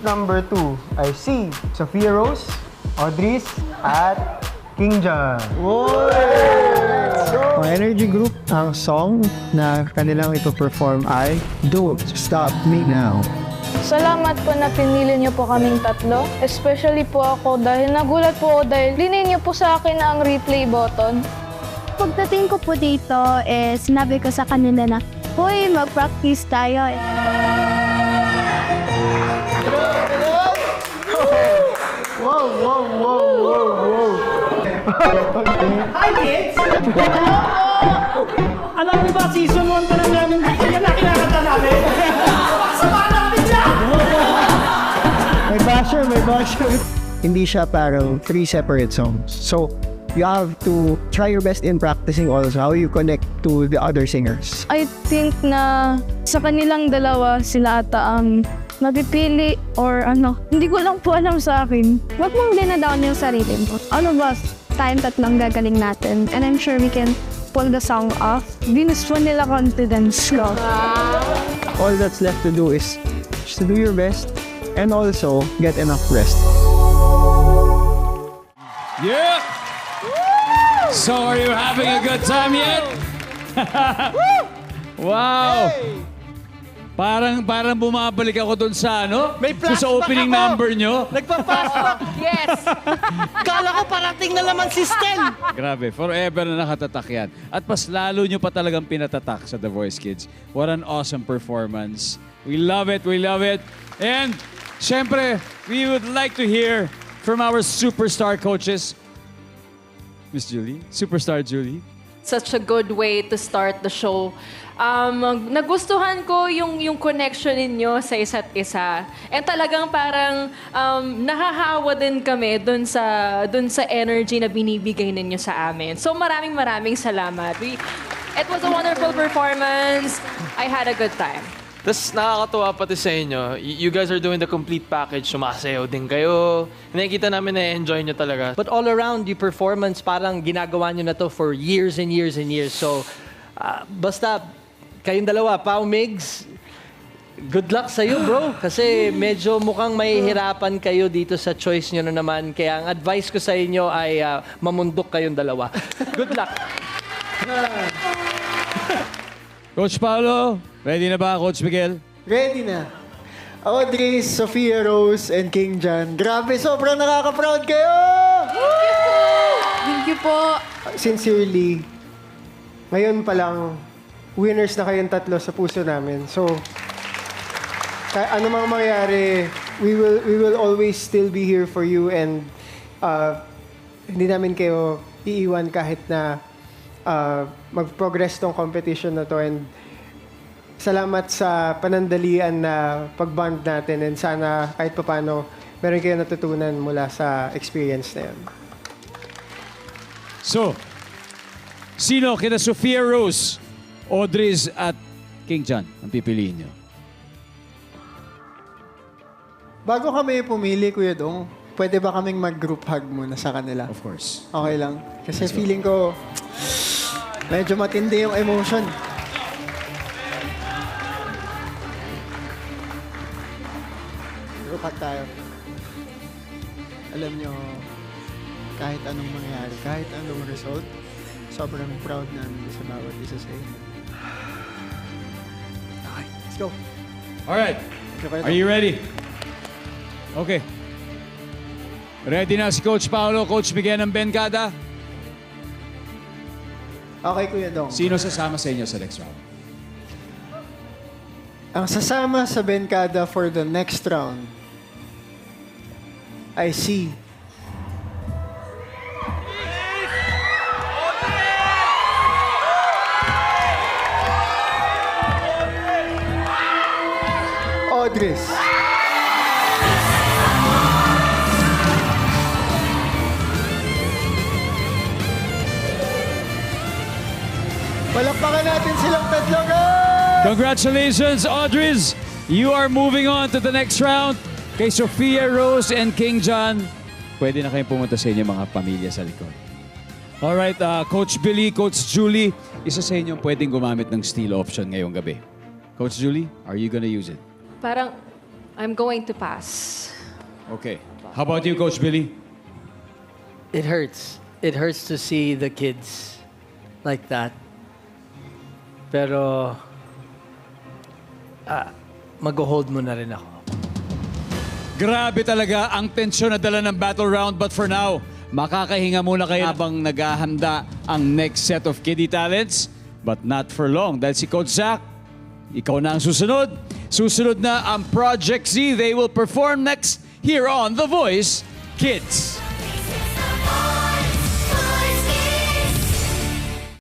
number 2 ay si Sophia Rose, Audris, at King John. Ang energy group, ang song na kanilang ipo-perform ay Don't Stop Me Now. Salamat po na pinili niyo po kaming tatlo. Especially po ako dahil nagulat po ako dahil linay niyo po sa akin ang replay button. Pagdating ko po dito, sinabi ko sa kanila na, "Hoy, mag-practice tayo." Hi, kids! Alam niyo ba, season 1 pa lang namin, yan na kinakanta namin. Pakasama namin dyan! May basher. Hindi siya parang 3 separate songs. So, you have to try your best in practicing also how you connect to the other singers. I think na sa kanilang dalawa sila ata ang mapipili or ano. Hindi ko lang po alam sa akin. Huwag mong dinadown yung sarili mo. Ano ba, tayong tatlong gagaling natin. And I'm sure we can pull the song off. Binus po nila confidence ko. All that's left to do is just to do your best and also get enough rest. Yeah! So, are you having a good time yet? Wow! Parang bumabalik ako dun sa ano? May Dun sa flashback opening ako. number nyo. Nagpa-flashback! Yes! Kala ko parating na naman si Stel! Grabe, forever na nakatatak yan. At mas lalo nyo pa talagang pinatatak sa The Voice Kids. What an awesome performance. We love it, we love it. And, syempre, we would like to hear from our superstar coaches. Miss Julie? Superstar Julie? Such a good way to start the show. Nagustuhan ko yung connection ninyo sa isa't isa. And talagang parang nahahawa din kami dun sa energy na binibigay ninyo sa amin. So maraming salamat. It was a wonderful performance. I had a good time. Tapos nakakatuwa pati sa inyo, you guys are doing the complete package, sumasayaw din kayo. Nakikita namin na enjoy nyo talaga. But all around, yung performance, parang ginagawa nyo na to for years and years and years. So, basta, kayong dalawa, Pao, Migs, good luck sa'yo, bro. Kasi medyo mukhang mahihirapan kayo dito sa choice nyo na naman. Kaya ang advice ko sa inyo ay mamundok kayong dalawa. Good luck. Coach Paolo, ready na ba, Coach Miguel? Ready na. Audrey, Sophia Rose, and King John. Grabe, sobrang nakaka-proud kayo! Thank you po. Sincerely, ngayon pa lang, winners na kayong tatlo sa puso namin. So, ano mang mangyari, we will always still be here for you and hindi namin kayo iiwan kahit na mag-progress tong competition na to and salamat sa panandalian na pag-bond natin and sana kahit papano meron kayo natutunan mula sa experience na yun. So, sino kina Sophia Rose, Audris at King John ang pipiliin nyo? Bago kami pumili, Kuya Dong, pwede ba kaming mag-group hug muna sa kanila? Of course. Okay lang. Kasi feeling ko, medyo matindi yung emotion. Group hug tayo. Alam nyo, kahit anong mangyari, kahit anong result, sobrang proud namin sa bawat isa sa inyo. Okay, let's go. All right. Are you ready? Okay. Ready na si Coach Paolo, Coach Miguel ng Benkada? Okay, Kuya Dong. Sino sasama sa inyo sa next round? Ang sasama sa Benkada for the next round I see Audris. Palakpakan natin silang tatlo, guys! Congratulations, Audris! You are moving on to the next round. Kay Sophia Rose and King John, pwede na kayong pumunta sa inyong mga pamilya sa likod. Alright, Coach Billy, Coach Julie, isa sa inyo pwedeng gumamit ng steal option ngayong gabi. Coach Julie, are you gonna use it? Parang I'm going to pass. Okay. How about you, Coach Billy? It hurts. It hurts to see the kids like that. Pero, mag-hold mo na rin ako. Grabe talaga ang tensyon na dala ng battle round. But for now, makakahinga muna kayo habang naghahanda ang next set of kiddie talents. But not for long. Dahil si Coach Zach, ikaw na ang susunod. Susunod na ang Project Z. They will perform next here on The Voice Kids.